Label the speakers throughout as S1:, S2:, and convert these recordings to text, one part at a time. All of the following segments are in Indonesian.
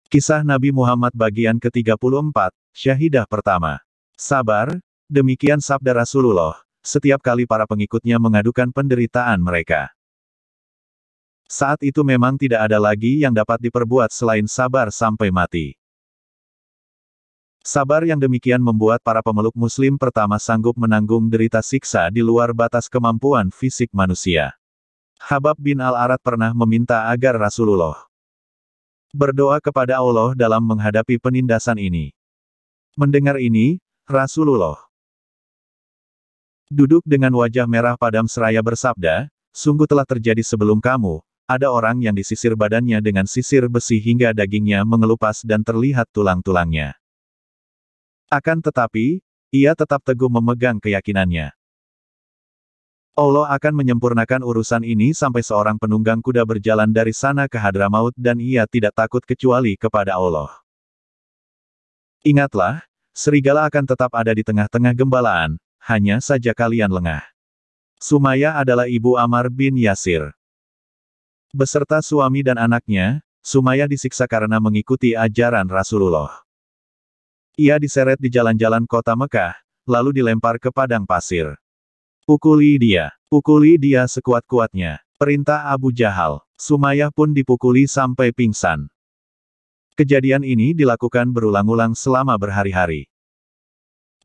S1: Kisah Nabi Muhammad bagian ke-34, Syahidah pertama. Sabar, demikian sabda Rasulullah, setiap kali para pengikutnya mengadukan penderitaan mereka. Saat itu memang tidak ada lagi yang dapat diperbuat selain sabar sampai mati. Sabar yang demikian membuat para pemeluk muslim pertama sanggup menanggung derita siksa di luar batas kemampuan fisik manusia. Habab bin Al-Arat pernah meminta agar Rasulullah berdoa kepada Allah dalam menghadapi penindasan ini. Mendengar ini, Rasulullah duduk dengan wajah merah padam seraya bersabda, "Sungguh telah terjadi sebelum kamu, ada orang yang disisir badannya dengan sisir besi hingga dagingnya mengelupas dan terlihat tulang-tulangnya. Akan tetapi, ia tetap teguh memegang keyakinannya. Allah akan menyempurnakan urusan ini sampai seorang penunggang kuda berjalan dari sana ke Hadramaut dan ia tidak takut kecuali kepada Allah. Ingatlah, serigala akan tetap ada di tengah-tengah gembalaan, hanya saja kalian lengah." Sumayyah adalah ibu Ammar bin Yasir. Beserta suami dan anaknya, Sumayyah disiksa karena mengikuti ajaran Rasulullah. Ia diseret di jalan-jalan kota Mekah, lalu dilempar ke padang pasir. Pukuli dia sekuat-kuatnya. Perintah Abu Jahal. Sumayyah pun dipukuli sampai pingsan. Kejadian ini dilakukan berulang-ulang selama berhari-hari.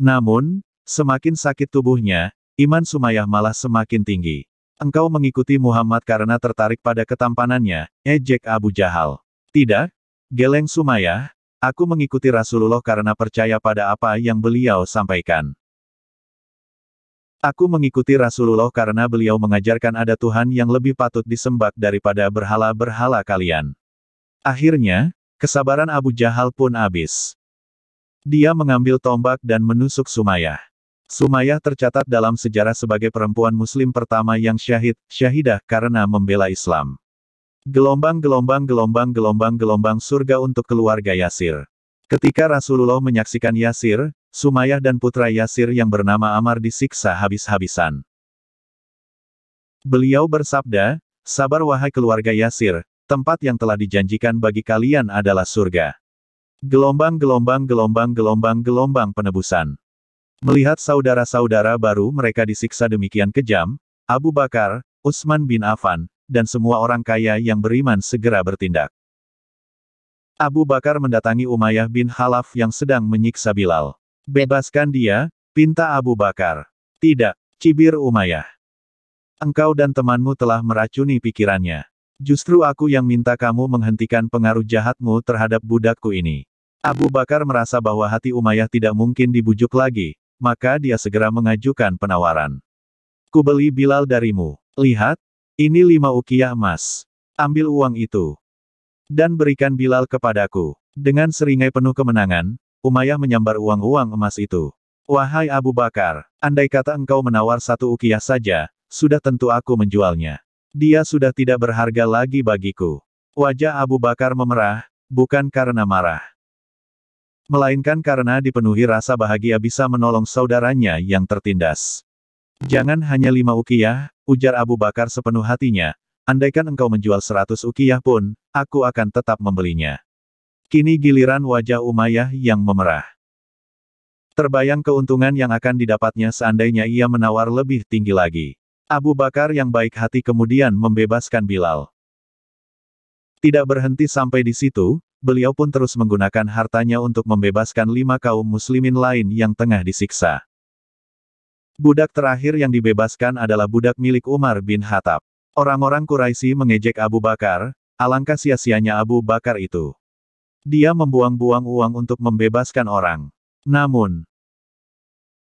S1: Namun, semakin sakit tubuhnya, iman Sumayyah malah semakin tinggi. "Engkau mengikuti Muhammad karena tertarik pada ketampanannya," ejek Abu Jahal. "Tidak, geleng Sumayyah, aku mengikuti Rasulullah karena percaya pada apa yang beliau sampaikan. Aku mengikuti Rasulullah karena beliau mengajarkan ada Tuhan yang lebih patut disembah daripada berhala-berhala kalian." Akhirnya, kesabaran Abu Jahal pun habis. Dia mengambil tombak dan menusuk Sumayyah. Sumayyah tercatat dalam sejarah sebagai perempuan muslim pertama yang syahidah karena membela Islam. Gelombang surga untuk keluarga Yasir. Ketika Rasulullah menyaksikan Yasir, Sumayyah dan putra Yasir yang bernama Ammar disiksa habis-habisan. Beliau bersabda, "Sabar wahai keluarga Yasir, tempat yang telah dijanjikan bagi kalian adalah surga." Gelombang penebusan. Melihat saudara-saudara baru mereka disiksa demikian kejam, Abu Bakar, Utsman bin Affan, dan semua orang kaya yang beriman segera bertindak. Abu Bakar mendatangi Umayyah bin Khalaf yang sedang menyiksa Bilal. "Bebaskan dia," pinta Abu Bakar. "Tidak," cibir Umayyah. "Engkau dan temanmu telah meracuni pikirannya. Justru aku yang minta kamu menghentikan pengaruh jahatmu terhadap budakku ini." Abu Bakar merasa bahwa hati Umayyah tidak mungkin dibujuk lagi, maka dia segera mengajukan penawaran. "Kubeli Bilal darimu. Lihat, ini 5 uqiyah emas. Ambil uang itu dan berikan Bilal kepadaku." Dengan seringai penuh kemenangan, Umayyah menyambar uang-uang emas itu. "Wahai Abu Bakar, andai kata engkau menawar 1 uqiyah saja, sudah tentu aku menjualnya. Dia sudah tidak berharga lagi bagiku." Wajah Abu Bakar memerah, bukan karena marah, melainkan karena dipenuhi rasa bahagia bisa menolong saudaranya yang tertindas. "Jangan hanya 5 uqiyah, ujar Abu Bakar sepenuh hatinya, andaikan engkau menjual 100 uqiyah pun, aku akan tetap membelinya." Kini giliran wajah Umayyah yang memerah. Terbayang keuntungan yang akan didapatnya seandainya ia menawar lebih tinggi lagi. Abu Bakar yang baik hati kemudian membebaskan Bilal. Tidak berhenti sampai di situ, beliau pun terus menggunakan hartanya untuk membebaskan 5 kaum muslimin lain yang tengah disiksa. Budak terakhir yang dibebaskan adalah budak milik Umar bin Khattab. Orang-orang Quraisy mengejek Abu Bakar, alangkah sia-sianya Abu Bakar itu. Dia membuang-buang uang untuk membebaskan orang. Namun,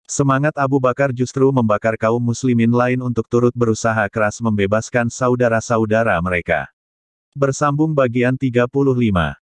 S1: semangat Abu Bakar justru membakar kaum muslimin lain untuk turut berusaha keras membebaskan saudara-saudara mereka. Bersambung bagian 35.